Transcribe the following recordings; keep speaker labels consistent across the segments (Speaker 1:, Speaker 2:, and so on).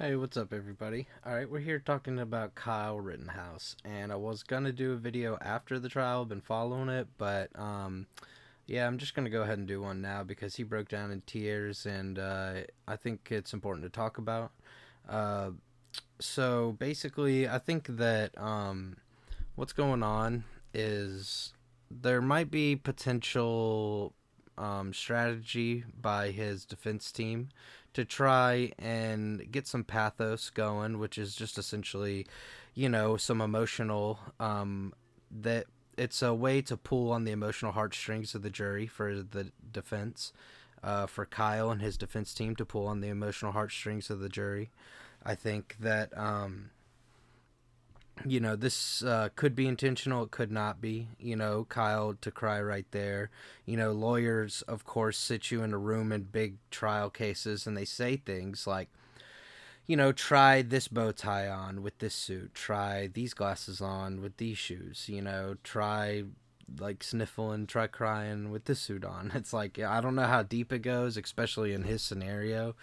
Speaker 1: Hey, what's up, everybody? Alright, we're here talking about Kyle Rittenhouse, and I was gonna do a video after the trial, I've been following it, but, yeah, I'm just gonna go ahead and do one now because he broke down in tears, and, I think it's important to talk about. Uh, so, basically, I think that, what's going on is there might be potential strategy by his defense team to try and get some pathos going, which is just essentially, some emotional that it's a way to pull on the emotional heartstrings of the jury for the defense, for Kyle and his defense team to pull on the emotional heartstrings of the jury. I think that this could be intentional. It could not be. Kyle to cry right there. Lawyers, of course, sit you in a room in big trial cases and they say things like, try this bow tie on with this suit. Try these glasses on with these shoes. Try like sniffling, try crying with this suit on. It's like, I don't know how deep it goes, especially in his scenario,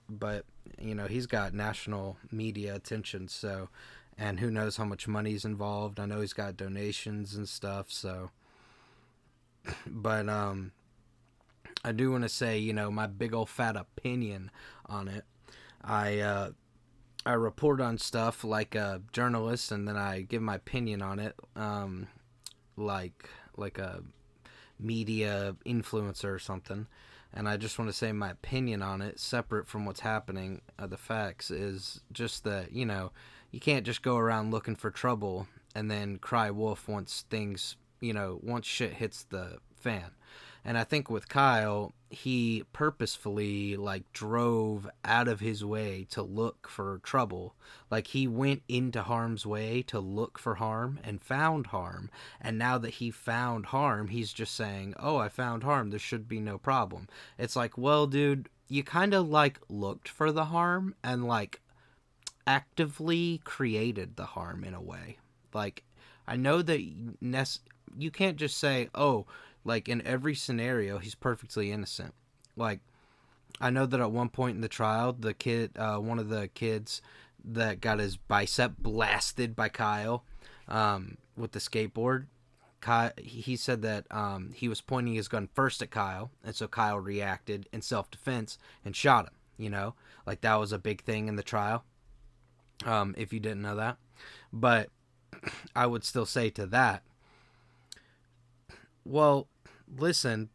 Speaker 1: but he's got national media attention, so, and who knows how much money's involved. I know he's got donations and stuff, so, but I do want to say, my big old fat opinion on it. I i report on stuff like a journalist, and then I give my opinion on it, like a media influencer or something. And I just want to say my opinion on it, separate from what's happening. The facts is just that, you can't just go around looking for trouble and then cry wolf once things, once shit hits the fan. And I think with Kyle, he purposefully like drove out of his way to look for trouble. Like he went into harm's way to look for harm and found harm. And now that he found harm, he's just saying, "Oh, I found harm. There should be no problem." It's like, well, dude, you kind of like looked for the harm and like actively created the harm in a way. Like, I know that you can't just say, "Oh, like in every scenario he's perfectly innocent." Like, I know that at one point in the trial, the kid, one of the kids that got his bicep blasted by Kyle, with the skateboard. He said that he was pointing his gun first at Kyle, and so Kyle reacted in self-defense and shot him. Like that was a big thing in the trial. If you didn't know that, but I would still say to that, well, listen,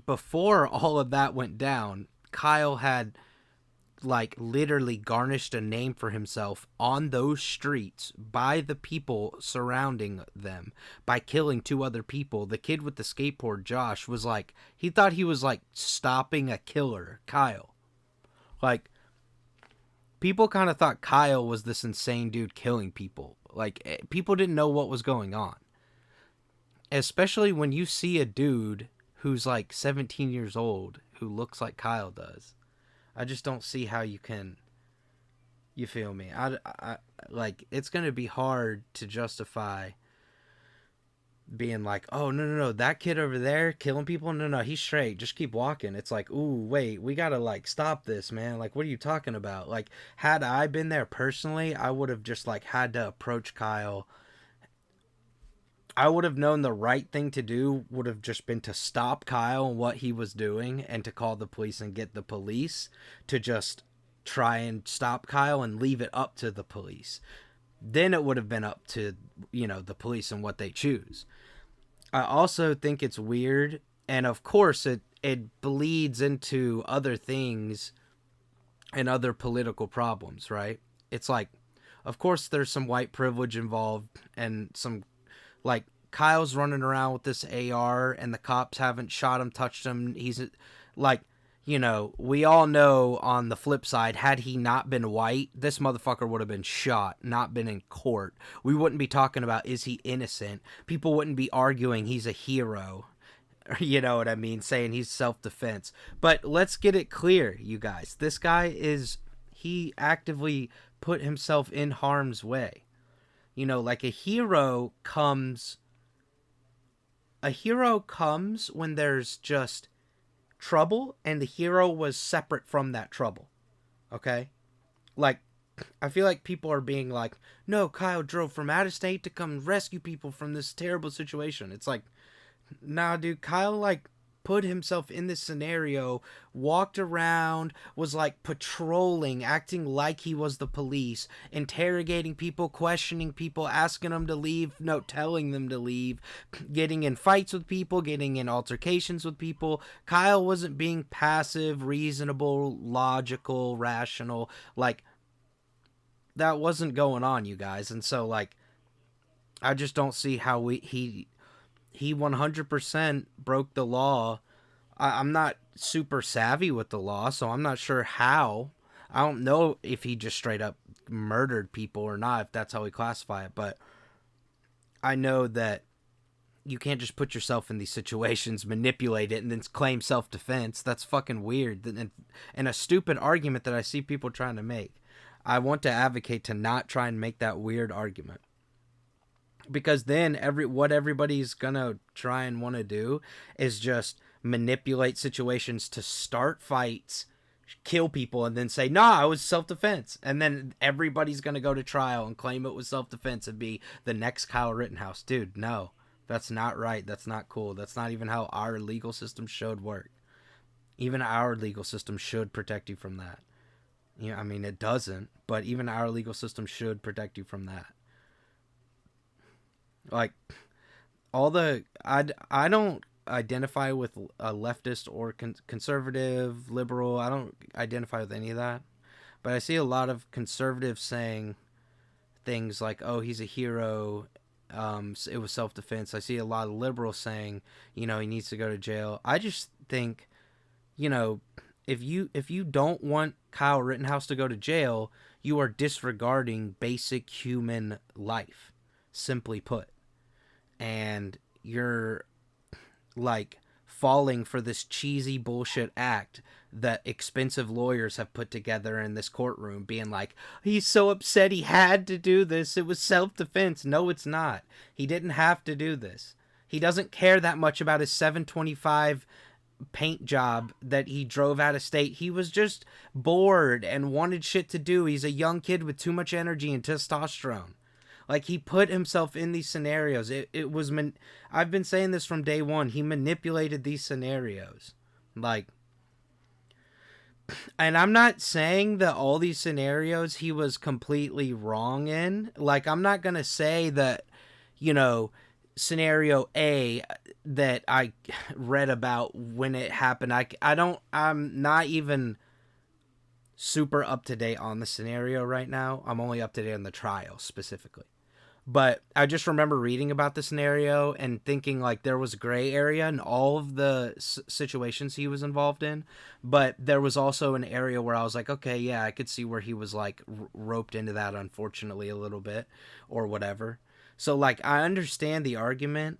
Speaker 1: before all of that went down, Kyle had like literally garnished a name for himself on those streets by the people surrounding them by killing two other people. The kid with the skateboard, Josh, was like, he thought he was like stopping a killer, Kyle. Like, people kind of thought Kyle was this insane dude killing people. Like, people didn't know what was going on. Especially when you see a dude who's like 17 years old who looks like Kyle does. I just don't see how you can. You feel me? I like, it's gonna be hard to justify being like, "Oh, no, no, no, that kid over there killing people, no, no, he's straight, just keep walking." It's like, "Ooh, wait, we gotta like stop this, man. Like, what are you talking about?" Like, had I been there personally, I would have just like had to approach Kyle. I would have known the right thing to do would have just been to stop Kyle and what he was doing, and to call the police and get the police to just try and stop Kyle and leave it up to the police. Then it would have been up to, the police and what they choose. I also think it's weird, and of course it bleeds into other things and other political problems, right? It's like, of course there's some white privilege involved, and some, like, Kyle's running around with this AR and the cops haven't shot him, touched him. He's like, we all know on the flip side, had he not been white, this motherfucker would have been shot, not been in court. We wouldn't be talking about, is he innocent? People wouldn't be arguing he's a hero. You know what I mean? Saying he's self-defense. But let's get it clear, you guys. This guy he actively put himself in harm's way. Like a hero comes when there's just trouble, and the hero was separate from that trouble. Okay? Like, I feel like people are being like, no, Kyle drove from out of state to come rescue people from this terrible situation. It's like, nah, dude, Kyle, like, put himself in this scenario, walked around, was like patrolling, acting like he was the police, interrogating people, questioning people, asking them to leave, no, telling them to leave, getting in fights with people, getting in altercations with people. Kyle wasn't being passive, reasonable, logical, rational. Like, that wasn't going on, you guys. And so, like, I just don't see how he 100% broke the law. I'm not super savvy with the law, so I'm not sure how. I don't know if he just straight up murdered people or not, if that's how we classify it, but I know that you can't just put yourself in these situations, manipulate it, and then claim self defense. That's fucking weird. And a stupid argument that I see people trying to make. I want to advocate to not try and make that weird argument. Because then what everybody's gonna try and want to do is just manipulate situations to start fights, kill people, and then say, nah, it was self-defense. And then everybody's gonna go to trial and claim it was self-defense and be the next Kyle Rittenhouse. Dude, no, that's not right. That's not cool. That's not even how our legal system should work. Even our legal system should protect you from that. You know, I mean, it doesn't, but even our legal system should protect you from that. Like, I don't identify with a leftist or conservative, liberal. I don't identify with any of that. But I see a lot of conservatives saying things like, "Oh, he's a hero. It was self-defense." I see a lot of liberals saying, he needs to go to jail. I just think, you know, if you don't want Kyle Rittenhouse to go to jail, you are disregarding basic human life, simply put. And you're like falling for this cheesy bullshit act that expensive lawyers have put together in this courtroom, being like, he's so upset he had to do this, it was self-defense. No, it's not. He didn't have to do this. He doesn't care that much about his 725 paint job that he drove out of state. He was just bored and wanted shit to do. He's a young kid with too much energy and testosterone. Like, he put himself in these scenarios. It was I've been saying this from day one. He manipulated these scenarios. Like, and I'm not saying that all these scenarios he was completely wrong in. Like, I'm not going to say that, you know, scenario A that I read about when it happened. I'm not even super up to date on the scenario right now. I'm only up to date on the trial specifically. But I just remember reading about the scenario and thinking like there was a gray area in all of the situations he was involved in. But there was also an area where I was like, okay, yeah, I could see where he was like roped into that, unfortunately, a little bit or whatever. So, like, I understand the argument,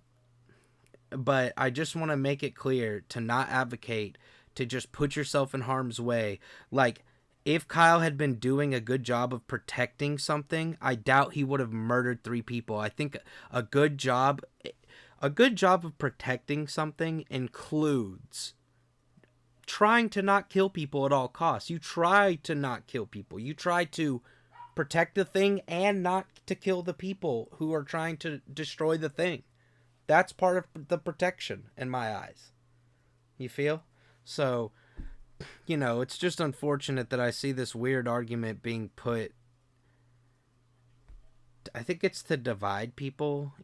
Speaker 1: but I just want to make it clear to not advocate to just put yourself in harm's way. Like, if Kyle had been doing a good job of protecting something, I doubt he would have murdered 3 people. I think a good job of protecting something includes trying to not kill people at all costs. You try to not kill people. You try to protect the thing and not to kill the people who are trying to destroy the thing. That's part of the protection in my eyes. You feel? So, it's just unfortunate that I see this weird argument being put. I think it's to divide people.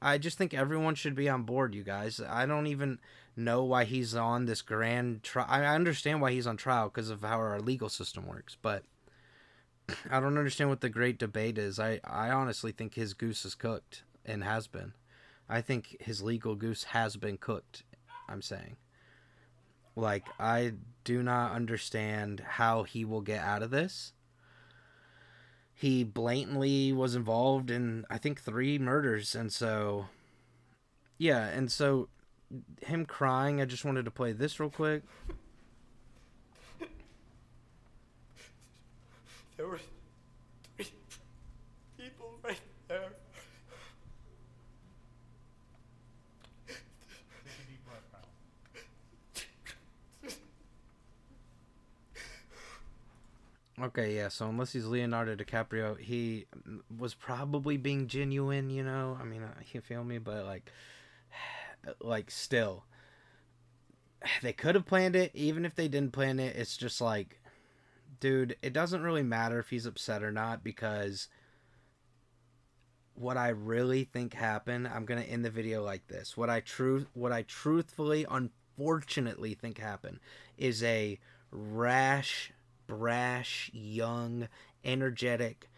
Speaker 1: I just think everyone should be on board, you guys. I don't even know why he's on this grand trial. I understand why he's on trial because of how our legal system works, but I don't understand what the great debate is. I honestly think his goose is cooked and has been. I think his legal goose has been cooked, I'm saying. Like, I do not understand how he will get out of this. He blatantly was involved in, I think, 3 murders. And so, yeah. And so, him crying, I just wanted to play this real quick.
Speaker 2: There were 3 people right there.
Speaker 1: Okay, yeah. So unless he's Leonardo DiCaprio, he was probably being genuine. I mean, you feel me? But like still, they could have planned it. Even if they didn't plan it, it's just like, dude, it doesn't really matter if he's upset or not because what I really think happened. I'm gonna end the video like this. What I truthfully, unfortunately think happened is a rash, brash, young, energetic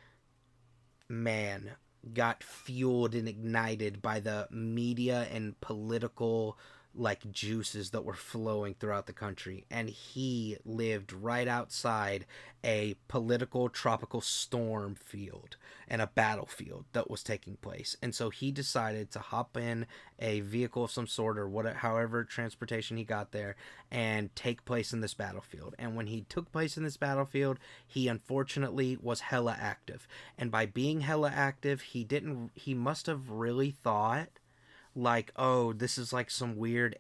Speaker 1: man got fueled and ignited by the media and political juices that were flowing throughout the country, and he lived right outside a political tropical storm field and a battlefield that was taking place. And so he decided to hop in a vehicle of some sort or whatever, however transportation he got there, and take place in this battlefield. And when he took place in this battlefield, he unfortunately was hella active. And by being hella active, he must have really thought like, oh, this is like some weird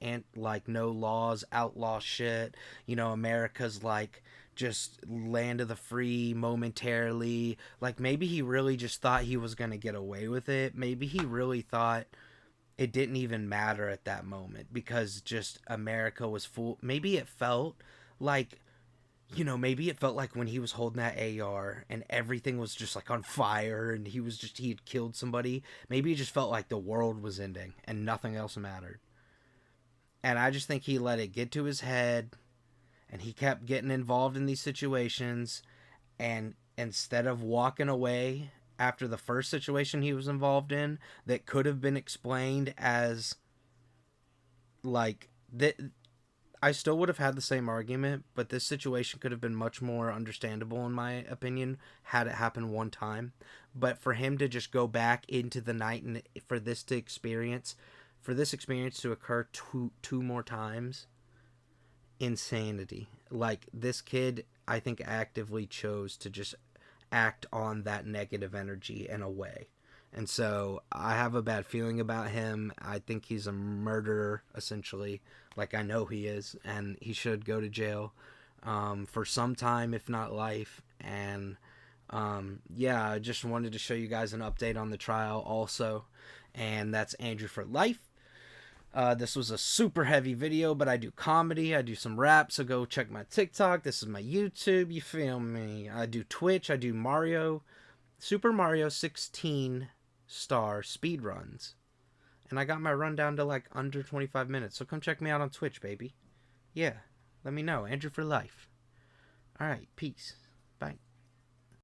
Speaker 1: no laws outlaw shit. America's like just land of the free momentarily. Like maybe he really just thought he was going to get away with it. Maybe he really thought it didn't even matter at that moment because just America was full. Maybe it felt like, maybe it felt like when he was holding that AR and everything was just like on fire and he had killed somebody. Maybe it just felt like the world was ending and nothing else mattered. And I just think he let it get to his head and he kept getting involved in these situations. And instead of walking away after the first situation he was involved in, that could have been explained as like that, I still would have had the same argument, but this situation could have been much more understandable, in my opinion, had it happened one time. But for him to just go back into the night and for this experience to occur two more times, insanity. Like this kid, I think actively chose to just act on that negative energy in a way. And so I have a bad feeling about him. I think he's a murderer, essentially. Like I know he is, and he should go to jail for some time, if not life. And yeah, I just wanted to show you guys an update on the trial also. And that's Andrew for life. This was a super heavy video, but I do comedy, I do some rap, so go check my TikTok. This is my YouTube, you feel me? I do Twitch, I do Super Mario 16 star speed runs. And I got my run down to like under 25 minutes, so come check me out on Twitch, baby. Yeah, let me know. Andrew for life. Alright, peace.